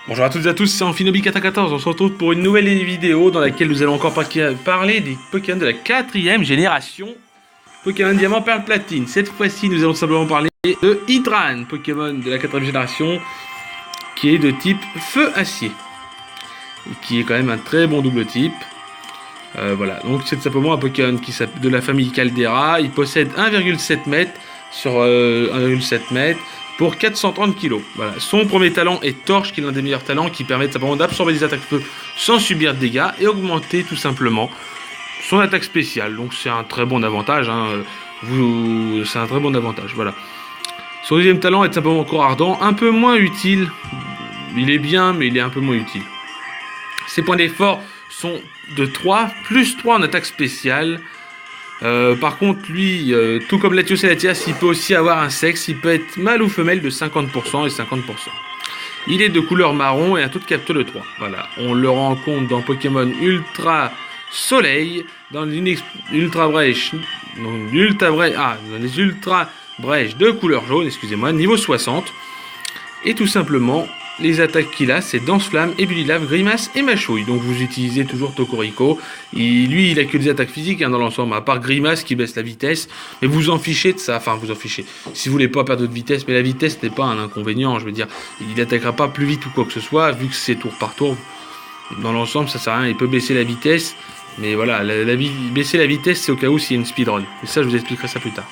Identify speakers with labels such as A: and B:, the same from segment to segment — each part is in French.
A: Bonjour à toutes et à tous, c'est Amphinobi414. On se retrouve pour une nouvelle vidéo dans laquelle nous allons encore parler des Pokémon de la 4ème génération. Pokémon Diamant, Perle, Platine. Cette fois-ci, nous allons simplement parler de Heatran, Pokémon de la 4ème génération, qui est de type Feu Acier. Et qui est quand même un très bon double type. Voilà, donc c'est simplement un Pokémon de la famille Caldera. Il possède 1,7 m sur 1,7 m. Pour 430 kg. Voilà. Son premier talent est Torche, qui est l'un des meilleurs talents, qui permet simplement d'absorber des attaques feu sans subir de dégâts et augmenter tout simplement son attaque spéciale. Donc c'est un très bon avantage. C'est un très bon avantage. Voilà. Son deuxième talent est simplement encore ardent, un peu moins utile. Il est bien, mais il est un peu moins utile. Ses points d'effort sont de 3, plus 3 en attaque spéciale. Par contre, lui, tout comme Latios et Latias, il peut aussi avoir un sexe. Il peut être mâle ou femelle de 50% et 50%. Il est de couleur marron et un taux de capture de 3. Voilà, on le rencontre dans Pokémon Ultra Soleil, dans les Ultra Brèche, dans les Ultra Brèche de couleur jaune, excusez-moi, niveau 60. Et tout simplement, les attaques qu'il a, c'est Danse Flamme, Ébulilave, Grimace et Mâchouille. Donc vous utilisez toujours Tocorico. Lui, il a que des attaques physiques dans l'ensemble, à part Grimace qui baisse la vitesse. Mais vous en fichez de ça, enfin vous en fichez. Si vous voulez pas perdre de vitesse, mais la vitesse n'est pas un inconvénient, je veux dire. Il n'attaquera pas plus vite ou quoi que ce soit, vu que c'est tour par tour. Dans l'ensemble, ça sert à rien, il peut baisser la vitesse. Mais voilà, baisser la vitesse, c'est au cas où s'il y a une speedrun. Et ça, je vous expliquerai ça plus tard.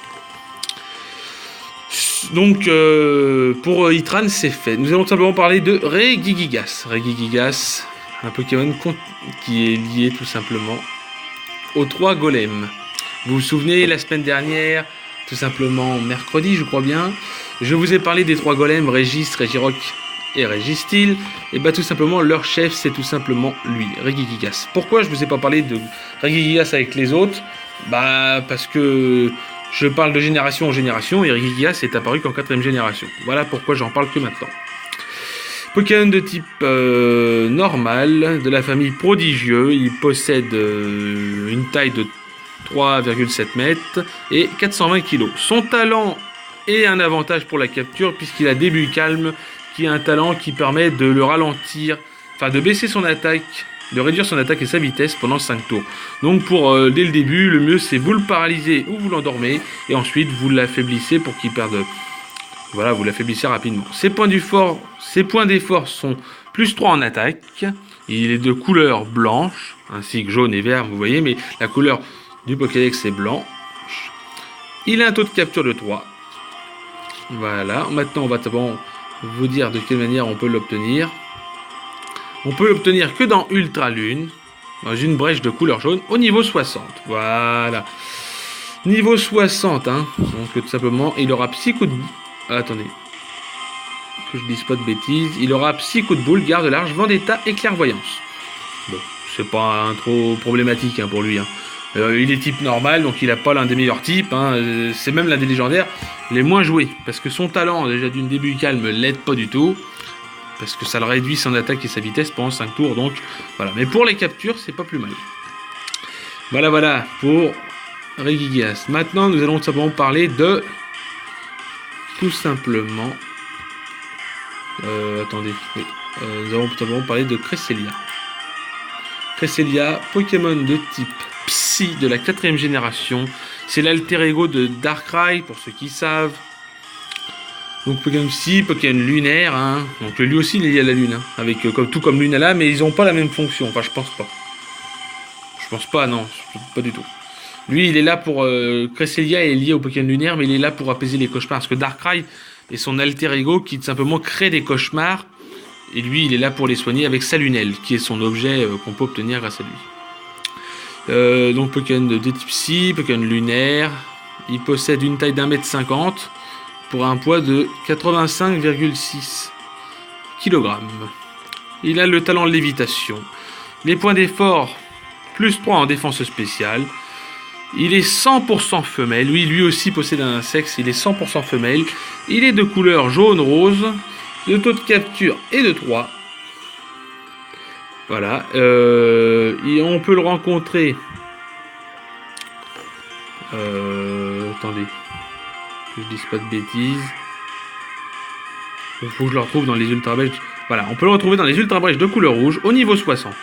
A: Donc, pour Heatran, c'est fait. Nous allons simplement parler de Regigigas. Regigigas, un Pokémon qui est lié tout simplement aux 3 golems. Vous vous souvenez, la semaine dernière, tout simplement mercredi, je crois bien, je vous ai parlé des 3 golems, Régis, Regirock et Registeel. Et bah tout simplement, leur chef, c'est tout simplement lui, Regigigas. Pourquoi je vous ai pas parlé de Regigigas avec les autres? Bah parce que je parle de génération en génération et Regigigas est apparu qu'en 4ème génération. Voilà pourquoi j'en parle que maintenant. Pokémon de type normal, de la famille Prodigieux. Il possède une taille de 3,7 m et 420 kg. Son talent est un avantage pour la capture puisqu'il a début calme, qui est un talent qui permet de le ralentir, enfin de baisser son attaque, de réduire son attaque et sa vitesse pendant 5 tours. Donc dès le début, le mieux c'est vous le paralysez ou vous l'endormez et ensuite vous l'affaiblissez pour qu'il perde. Voilà, vous l'affaiblissez rapidement. Ses points d'effort sont plus 3 en attaque. Il est de couleur blanche, ainsi que jaune et vert, vous voyez, mais la couleur du Pokédex est blanc. Il a un taux de capture de 3. Voilà, maintenant on va vous dire de quelle manière on peut l'obtenir. On peut l'obtenir que dans Ultra Lune, dans une brèche de couleur jaune, au niveau 60. Voilà. Niveau 60, hein. Donc tout simplement, il aura Psy coup de boule. Attendez. Que je dise pas de bêtises. Il aura Psy coup de boule, garde large, Vendetta et clairvoyance. Bon, c'est pas trop problématique pour lui. Il est type normal, donc il n'a pas l'un des meilleurs types. C'est même l'un des légendaires les moins joués. Parce que son talent, déjà d'une début calme, l'aide pas du tout. Parce que ça le réduit son attaque et sa vitesse pendant 5 tours. Donc voilà. Mais pour les captures, c'est pas plus mal. Voilà pour Regigigas. Maintenant, nous allons simplement parler de... Tout simplement... attendez. Oui. Nous allons tout simplement parler de Cresselia. Cresselia, Pokémon de type Psy de la 4ème génération. C'est l'alter ego de Darkrai, pour ceux qui savent. Donc Pokémon Psy, Pokémon lunaire, donc lui aussi il est lié à la lune, avec tout comme Lunala, mais ils n'ont pas la même fonction, enfin je pense pas. Je pense pas, non, pas du tout. Lui il est là pour, Cresselia est lié au Pokémon lunaire, mais il est là pour apaiser les cauchemars, parce que Darkrai est son alter ego qui simplement crée des cauchemars, et lui il est là pour les soigner avec sa lunelle, qui est son objet qu'on peut obtenir grâce à lui. Donc Pokémon de type Psy, Pokémon lunaire, il possède une taille d'1,50 m, pour un poids de 85,6 kg. Il a le talent de lévitation. Les points d'effort, plus 3 en défense spéciale. Il est 100% femelle. Oui, lui aussi possède un sexe. Il est 100% femelle. Il est de couleur jaune-rose. Le taux de capture est de 3. Voilà. Et on peut le rencontrer. Attendez. Que je dise pas de bêtises. Il faut que je le retrouve dans les Ultra Belges. Voilà, on peut le retrouver dans les Ultra Brèches de couleur rouge au niveau 60.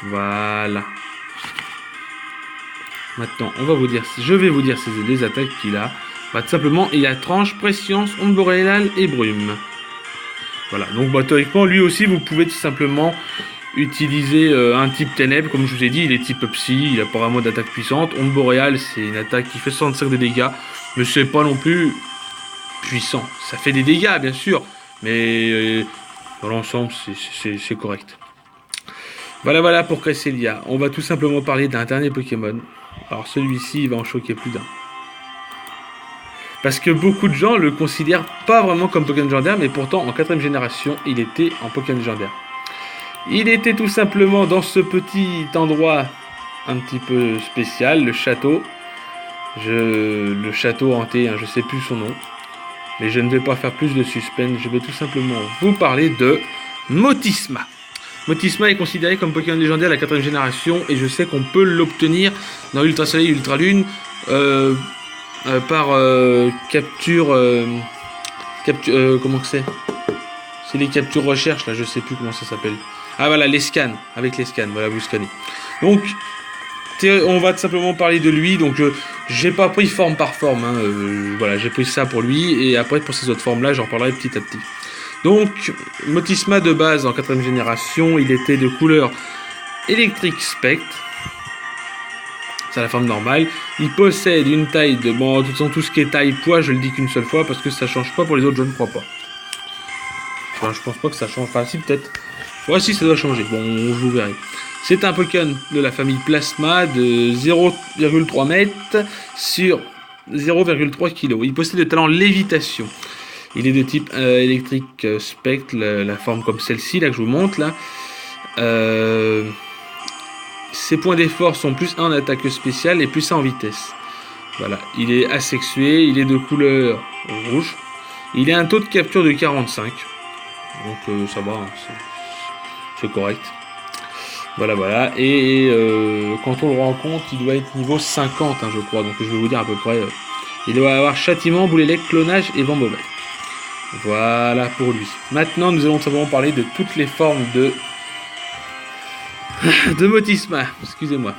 A: Voilà. Maintenant, je vais vous dire les attaques qu'il a. Bah, tout simplement, il a tranche, prescience, onde boréale et brume. Voilà, donc bah, théoriquement, lui aussi, vous pouvez tout simplement utiliser un type ténèbres. Comme je vous ai dit, il est type psy, il a pas vraiment d'attaque puissante. Onde boréale, c'est une attaque qui fait 65 de dégâts, mais c'est pas non plus puissant. Ça fait des dégâts, bien sûr, mais dans l'ensemble, c'est correct. Voilà pour Cresselia. On va tout simplement parler d'un dernier Pokémon. Alors celui-ci, il va en choquer plus d'un. Parce que beaucoup de gens le considèrent pas vraiment comme Pokémon légendaire, mais pourtant en 4ème génération, il était en Pokémon légendaire. Il était tout simplement dans ce petit endroit un petit peu spécial, le château. Le château hanté, hein, je sais plus son nom. Mais je ne vais pas faire plus de suspense, je vais tout simplement vous parler de Motisma. Motisma est considéré comme Pokémon légendaire de la 4ème génération et je sais qu'on peut l'obtenir dans Ultra Soleil et Ultra Lune par capture... comment que c'est? C'est les captures recherche, là, je sais plus comment ça s'appelle. Ah voilà, les scans, avec les scans, voilà, vous scannez. Donc, on va tout simplement parler de lui, donc j'ai pas pris forme par forme, hein, voilà, j'ai pris ça pour lui, et après pour ces autres formes-là, j'en parlerai petit à petit. Donc, Motisma de base en 4ème génération, il était de couleur électrique spectre. C'est la forme normale. Il possède une taille de... Bon, de toute façon, tout ce qui est taille poids, je le dis qu'une seule fois parce que ça change pas pour les autres, je ne crois pas. Enfin, je pense pas que ça change. Enfin, si, peut-être. Ouais, si, ça doit changer. Bon, je vous verrai. C'est un Pokémon de la famille Plasma de 0,3 mètres sur 0,3 kg. Il possède le talent Lévitation. Il est de type électrique spectre, la forme comme celle-ci, là, que je vous montre, là. Ses points d'effort sont plus 1 en attaque spéciale et plus 1 en vitesse. Voilà, il est asexué, il est de couleur rouge. Il a un taux de capture de 45. Donc ça va, hein, c'est correct. Voilà. Et quand on le rencontre, il doit être niveau 50, hein, je crois. Donc je vais vous dire à peu près. Il doit avoir châtiment, boule élect, clonage et vent mauvais. Voilà pour lui. Maintenant, nous allons simplement parler de toutes les formes de Motisma, excusez-moi.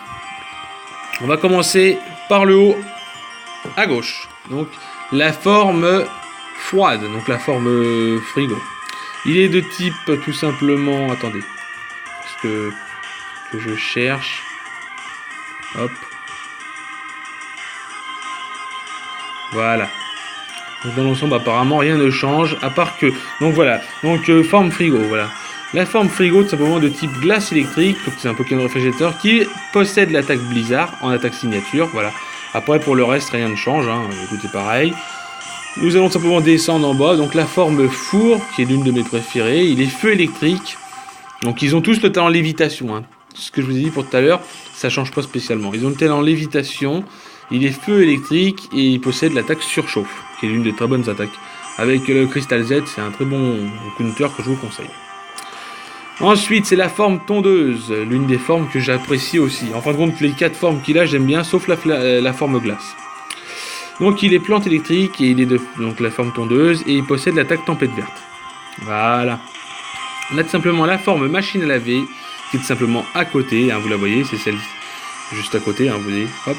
A: On va commencer par le haut à gauche. Donc la forme froide, donc la forme frigo. Il est de type tout simplement, attendez, parce que je cherche. Hop. Voilà. Donc dans l'ensemble apparemment rien ne change à part que donc voilà. Donc forme frigo, voilà. La forme frigo, tout simplement de type glace électrique, donc c'est un Pokémon réfrigérateur qui possède l'attaque blizzard en attaque signature, voilà. Après pour le reste rien ne change, hein, tout est pareil. Nous allons simplement descendre en bas, donc la forme four, qui est l'une de mes préférées, il est feu électrique, donc ils ont tous le talent lévitation, hein. Ce que je vous ai dit pour tout à l'heure, ça change pas spécialement. Ils ont le talent lévitation, il est feu électrique et il possède l'attaque surchauffe, qui est l'une des très bonnes attaques. Avec le Crystal Z, c'est un très bon counter que je vous conseille. Ensuite, c'est la forme tondeuse, l'une des formes que j'apprécie aussi. En fin de compte, les 4 formes qu'il a, j'aime bien, sauf la forme glace. Donc, il est plante électrique et il est donc la forme tondeuse et il possède l'attaque tempête verte. Voilà. On a tout simplement la forme machine à laver, qui est tout simplement à côté, hein, vous la voyez, c'est celle juste à côté, hein, vous voyez, hop,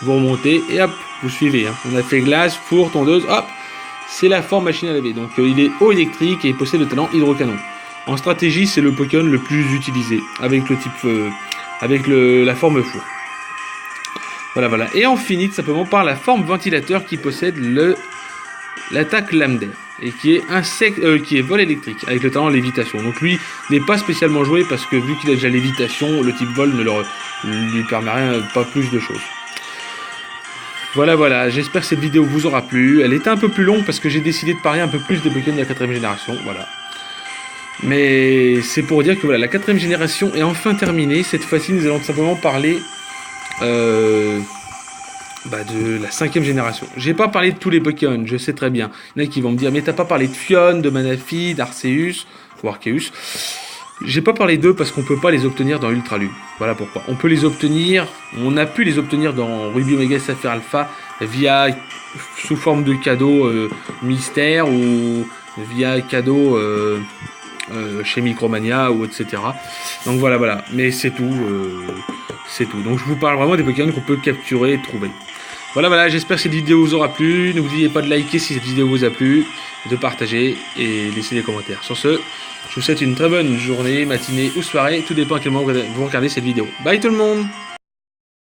A: vous remontez et hop, vous suivez. Hein. On a fait glace, four, tondeuse, hop, c'est la forme machine à laver. Donc, il est eau électrique et il possède le talent hydrocanon. En stratégie, c'est le Pokémon le plus utilisé, avec le type avec la forme four. Voilà. Et on finit tout simplement par la forme ventilateur qui possède l'attaque lame d'air et qui est vol électrique avec le talent lévitation. Donc lui n'est pas spécialement joué parce que vu qu'il a déjà lévitation, le type vol ne lui permet rien, pas plus de choses. Voilà, j'espère que cette vidéo vous aura plu. Elle était un peu plus longue parce que j'ai décidé de parler un peu plus des Pokémon de la 4ème génération, voilà. Mais c'est pour dire que voilà, la 4ème génération est enfin terminée. Cette fois-ci, nous allons tout simplement parler de la 5ème génération. J'ai pas parlé de tous les Pokémon, je sais très bien. Il y en a qui vont me dire, mais t'as pas parlé de Phione, de Manaphy, d'Arceus, ou Arceus. J'ai pas parlé d'eux parce qu'on peut pas les obtenir dans Ultra Lune. Voilà pourquoi. On peut les obtenir, on a pu les obtenir dans Ruby Omega Saphir Alpha sous forme de cadeau mystère ou via cadeau chez Micromania ou etc. Donc voilà. Mais c'est tout. Donc je vous parle vraiment des Pokémon qu'on peut capturer et trouver. Voilà, j'espère que cette vidéo vous aura plu. N'oubliez pas de liker si cette vidéo vous a plu, de partager et laisser des commentaires. Sur ce, je vous souhaite une très bonne journée, matinée ou soirée. Tout dépend à quel moment vous regardez cette vidéo. Bye tout le monde!